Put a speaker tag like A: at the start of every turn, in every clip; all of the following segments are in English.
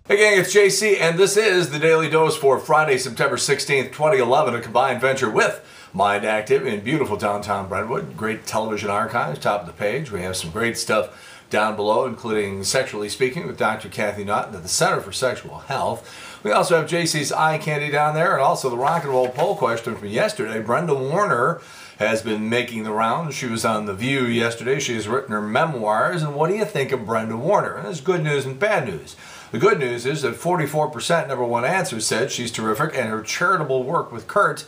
A: Hey gang, it's JC, and this is the Daily Dose for Friday, September 16th, 2011, a combined venture with Mind Active in beautiful downtown Brentwood. Great television archives, top of the page. We have some great stuff down below, including Sexually Speaking with Dr. Kathy Naughton at the Center for Sexual Health. We also have JC's Eye Candy down there, and also the rock and roll poll question from yesterday. Brenda Warner has been making the rounds. She was on The View yesterday. She has written her memoirs, and what do you think of Brenda Warner? And there's good news and bad news. The good news is that 44% number one answer said she's terrific and her charitable work with Kurt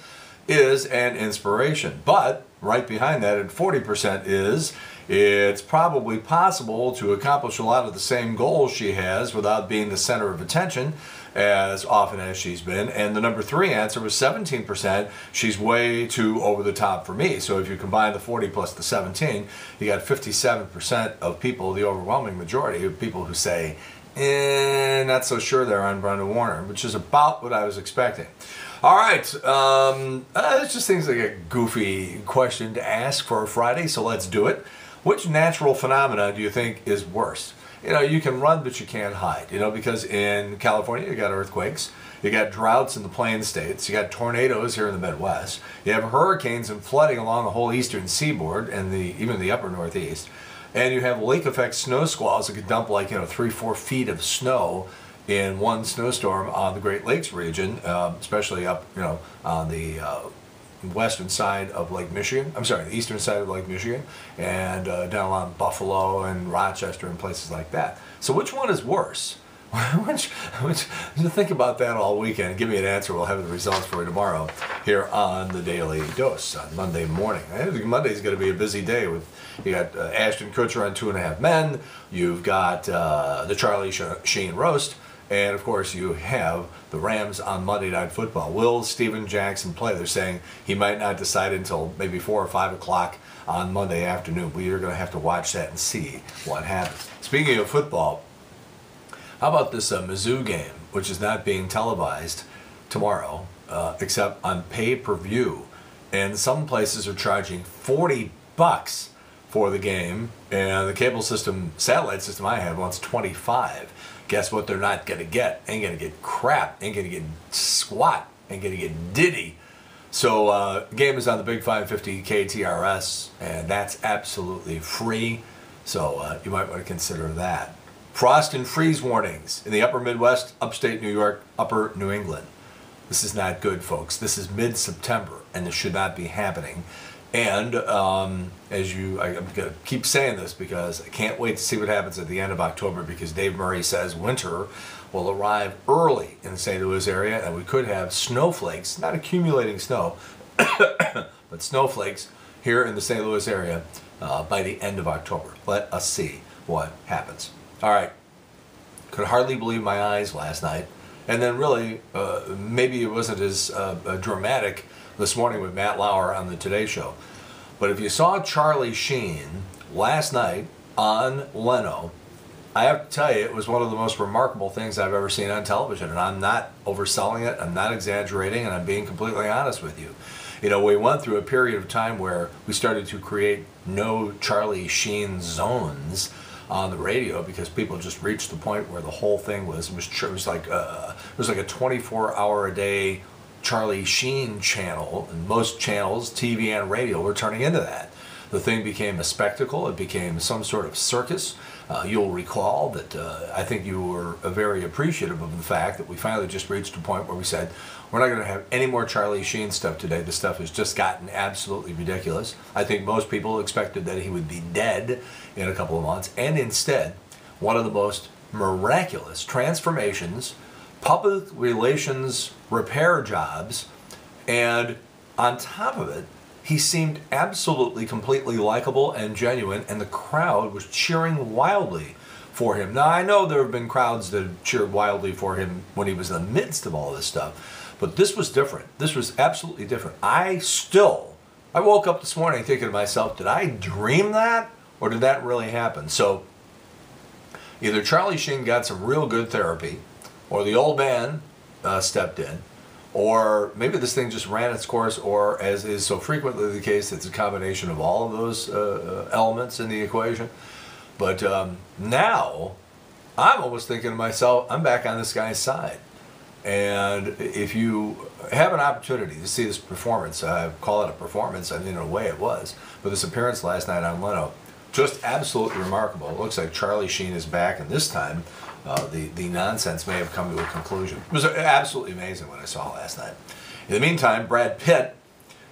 A: is an inspiration. But right behind that at 40% is it's probably possible to accomplish a lot of the same goals she has without being the center of attention as often as she's been. And the number three answer was 17%. She's way too over the top for me. So if you combine the 40 plus the 17, you got 57% of people, the overwhelming majority of people who say, not so sure they're on Brenda Warner, which is about what I was expecting. All right, it just seems like a goofy question to ask for a Friday, so let's do it. Which natural phenomena do you think is worse? You know, you can run, but you can't hide, you know, because in California, you got earthquakes, you got droughts in the plain states, you got tornadoes here in the Midwest, you have hurricanes and flooding along the whole eastern seaboard and even the upper Northeast. And you have lake effect snow squalls that could dump like, 3-4 feet of snow in one snowstorm on the Great Lakes region, especially up, on the western side of Lake Michigan. I'm sorry, the eastern side of Lake Michigan, and down along Buffalo and Rochester and places like that. So which one is worse? Which think about that all weekend and give me an answer. We'll have the results for you tomorrow here on the Daily Dose on Monday morning. I think Monday's going to be a busy day with you got Ashton Kutcher on 2.5 Men, you've got the Charlie Sheen roast, and of course you have the Rams on Monday Night Football. Will Steven Jackson play? They're saying he might not decide until maybe 4 or 5 o'clock on Monday afternoon. We are going to have to watch that and see what happens. Speaking of football, how about this Mizzou game, which is not being televised tomorrow, except on pay-per-view, and some places are charging $40 for the game, and the cable system, satellite system I have wants $25. Guess what they're not going to get? Ain't going to get crap, ain't going to get squat, ain't going to get diddy. So the game is on the Big 550 KTRS, and that's absolutely free, so you might want to consider that. Frost and freeze warnings in the upper Midwest, upstate New York, upper New England. This is not good, folks. This is mid-September, and this should not be happening. And I'm going to keep saying this because I can't wait to see what happens at the end of October, because Dave Murray says winter will arrive early in the St. Louis area, and we could have snowflakes, not accumulating snow, but snowflakes here in the St. Louis area by the end of October. Let us see what happens. All right, could hardly believe my eyes last night. And then really, maybe it wasn't as dramatic this morning with Matt Lauer on the Today Show. But if you saw Charlie Sheen last night on Leno, I have to tell you, it was one of the most remarkable things I've ever seen on television. And I'm not overselling it, I'm not exaggerating, and I'm being completely honest with you. You know, we went through a period of time where we started to create no Charlie Sheen zones on the radio because people just reached the point where the whole thing was like a 24-hour-a-day Charlie Sheen channel, and most channels, TV and radio, were turning into that. The thing became a spectacle. It became some sort of circus. You'll recall that I think you were very appreciative of the fact that we finally just reached a point where we said, we're not going to have any more Charlie Sheen stuff today. The stuff has just gotten absolutely ridiculous. I think most people expected that he would be dead in a couple of months, and instead, one of the most miraculous transformations, public relations repair jobs, and on top of it, he seemed absolutely completely likable and genuine, and the crowd was cheering wildly for him. Now, I know there have been crowds that have cheered wildly for him when he was in the midst of all this stuff, but this was different. This was absolutely different. I woke up this morning thinking to myself, did I dream that, or did that really happen? So either Charlie Sheen got some real good therapy, or the old man stepped in, or maybe this thing just ran its course, or as is so frequently the case, it's a combination of all of those elements in the equation. But now I'm almost thinking to myself, I'm back on this guy's side. And if you have an opportunity to see this performance, I call it a performance, I mean, in a way it was, but this appearance last night on Leno, just absolutely remarkable. It looks like Charlie Sheen is back, and this time the nonsense may have come to a conclusion. It was absolutely amazing what I saw last night. In the meantime, Brad Pitt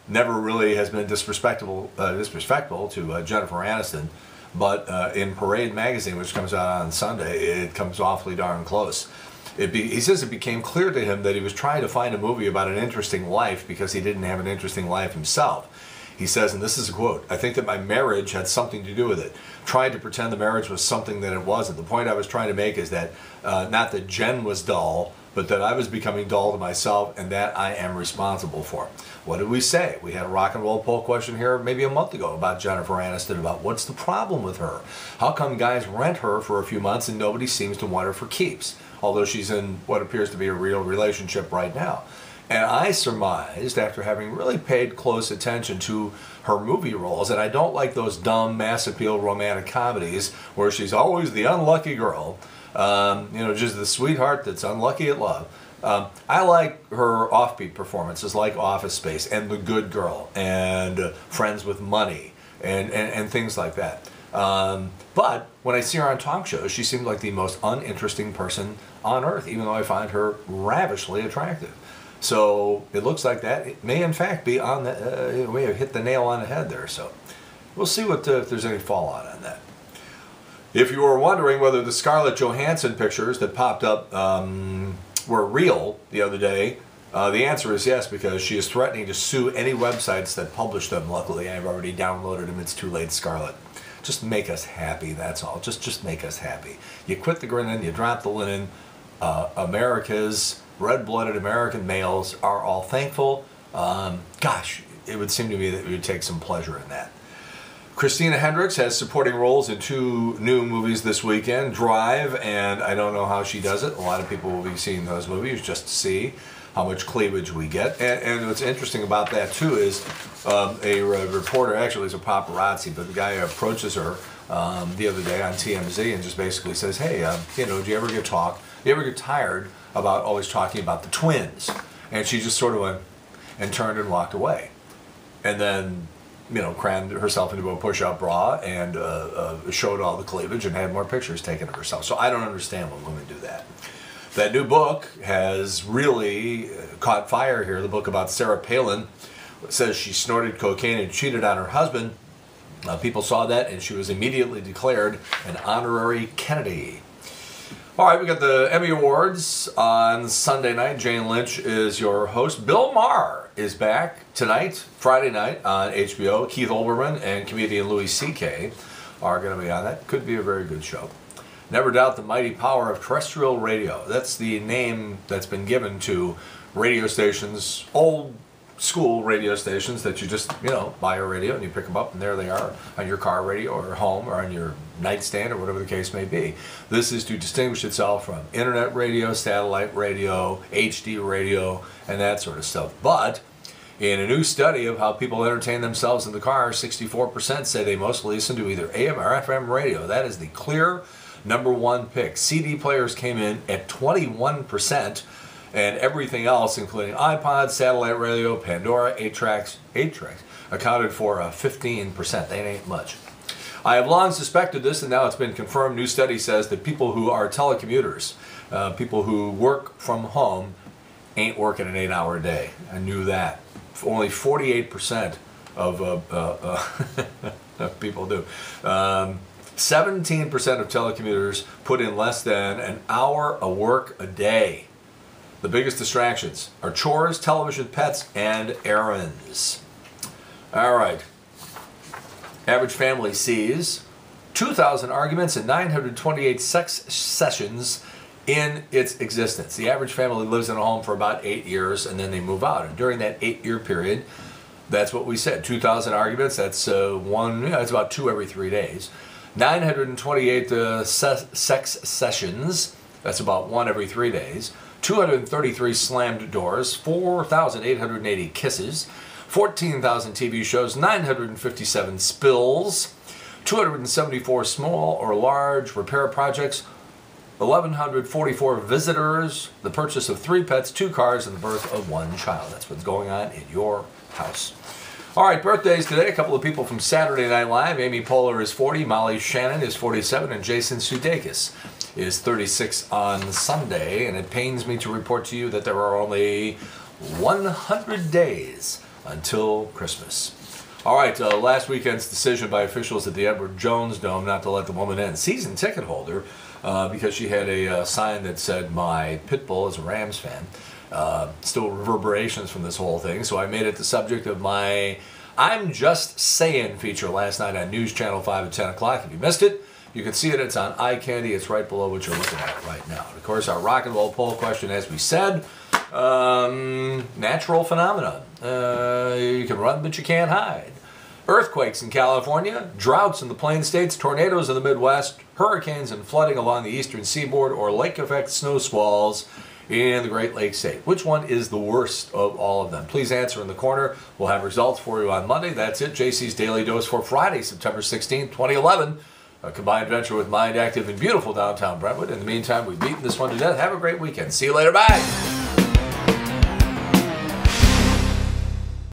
A: never really has been disrespectful to Jennifer Aniston, but in Parade magazine, which comes out on Sunday, it comes awfully darn close. He says it became clear to him that he was trying to find a movie about an interesting life because he didn't have an interesting life himself. He says, and this is a quote, "I think that my marriage had something to do with it. Trying to pretend the marriage was something that it wasn't. The point I was trying to make is that not that Jen was dull, but that I was becoming dull to myself, and that I am responsible for." What did we say? We had a rock and roll poll question here maybe a month ago about Jennifer Aniston, about what's the problem with her? How come guys rent her for a few months and nobody seems to want her for keeps? Although she's in what appears to be a real relationship right now. And I surmised, after having really paid close attention to her movie roles, and I don't like those dumb, mass appeal romantic comedies where she's always the unlucky girl, just the sweetheart that's unlucky at love. I like her offbeat performances like Office Space and The Good Girl and Friends with Money and things like that. But when I see her on talk shows, she seems like the most uninteresting person on earth, even though I find her ravishly attractive. So it looks like that it may in fact be on the, we have hit the nail on the head there. So we'll see what if there's any fallout on that. If you were wondering whether the Scarlett Johansson pictures that popped up were real the other day, the answer is yes, because she is threatening to sue any websites that publish them. Luckily, I've already downloaded them. It's too late, Scarlett. Just make us happy, that's all. Just make us happy. You quit the grinning, you drop the linen. America's red-blooded American males are all thankful. Gosh, it would seem to me that we would take some pleasure in that. Christina Hendricks has supporting roles in 2 new movies this weekend, Drive and I Don't Know How She Does It. A lot of people will be seeing those movies just to see how much cleavage we get. And what's interesting about that, too, is a reporter, actually it's a paparazzi, but the guy approaches her the other day on TMZ and just basically says, hey, do you ever get tired about always talking about the twins? And she just sort of went and turned and walked away. And then, crammed herself into a push-up bra and showed all the cleavage and had more pictures taken of herself. So I don't understand when women do that. That new book has really caught fire here. The book about Sarah Palin says she snorted cocaine and cheated on her husband. People saw that and she was immediately declared an honorary Kennedy. All right, we got the Emmy Awards on Sunday night. Jane Lynch is your host. Bill Maher is back tonight, Friday night on HBO. Keith Olbermann and comedian Louis C.K. are going to be on that. Could be a very good show. Never doubt the mighty power of terrestrial radio. That's the name that's been given to radio stations, old school radio stations that you just, buy a radio and you pick them up and there they are on your car radio or home or on your nightstand or whatever the case may be. This is to distinguish itself from internet radio, satellite radio, HD radio, and that sort of stuff. But in a new study of how people entertain themselves in the car, 64% say they mostly listen to either AM or FM radio. That is the clear #1 pick. CD players came in at 21%, and everything else, including iPods, satellite radio, Pandora, 8-tracks, accounted for 15%. That ain't much. I have long suspected this, and now it's been confirmed. New study says that people who are telecommuters, people who work from home, ain't working an 8-hour day. I knew that. Only 48% of people do. 17% of telecommuters put in less than an hour of work a day. The biggest distractions are chores, television, pets, and errands. All right. Average family sees 2,000 arguments and 928 sex sessions in its existence. The average family lives in a home for about 8 years and then they move out. And during that 8-year period, that's what we said, 2,000 arguments, that's it's about 2 every 3 days. 928 sex sessions, that's about 1 every 3 days. 233 slammed doors, 4,880 kisses, 14,000 TV shows, 1,144 visitors, the purchase of 3 pets, 2 cars, and the birth of 1 child. That's what's going on in your house. All right, birthdays today. A couple of people from Saturday Night Live. Amy Poehler is 40, Molly Shannon is 47, and Jason Sudeikis is 36 on Sunday. And it pains me to report to you that there are only 100 days until Christmas. All right, last weekend's decision by officials at the Edward Jones Dome not to let the woman in, season ticket holder, because she had a sign that said, "My pit bull is a Rams fan." Still reverberations from this whole thing, so I made it the subject of my I'm Just Saying feature last night on News Channel 5 at 10 o'clock. If you missed it, you can see it. It's on iCandy. It's right below what you're looking at right now. And of course, our rock and roll poll question, as we said, natural phenomenon. You can run, but you can't hide. Earthquakes in California, droughts in the Plain States, tornadoes in the Midwest, hurricanes and flooding along the eastern seaboard, or lake-effect snow squalls in the Great Lakes state. Which one is the worst of all of them? Please answer in the corner. We'll have results for you on Monday. That's it. JC's Daily Dose for Friday, September 16th, 2011. A combined venture with Mind Active in beautiful downtown Brentwood. In the meantime, we've beaten this one to death. Have a great weekend. See you later. Bye.